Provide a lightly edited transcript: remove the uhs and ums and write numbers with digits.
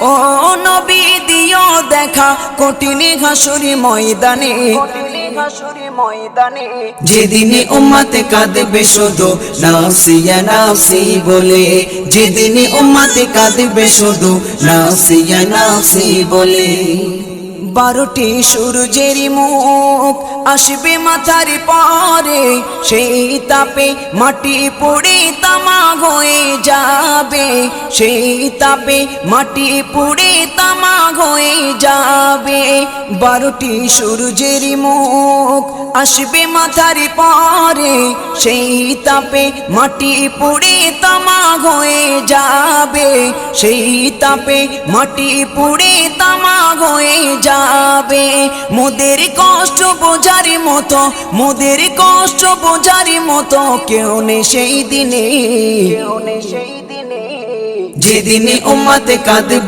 ও নবী দিও দেখা কঠিন হাসুরি ময়দানে, যেদিনে উম্মতে কাঁদবে শুধু নাফসি ইয়া নাফসি বলে, যেদিনে উম্মতে কাঁদবে শুধু নাফসি ইয়া নাফসি বলে। 12টি সূর্যের মুখ আসবে মাথার পরে, সেই তাপে মাটি পুড়ে তামা হয়ে যাবে, সেই তাপে মাটি পুড়ে তামা হয়ে যাবে। 12টি সূর্যের মুখ আসবে মাথার পরে, সেই তাপে মাটি পুড়ে তামা হয়ে যাবে, সেই তাপে মাটি পুড়ে তামা হয়ে যাবে। মোদের কষ্ট বোঝার মতো, মোদের কষ্ট বোঝার মতো কেউ নেই সেই দিনে, যেদিনে উম্মতে কাঁদবে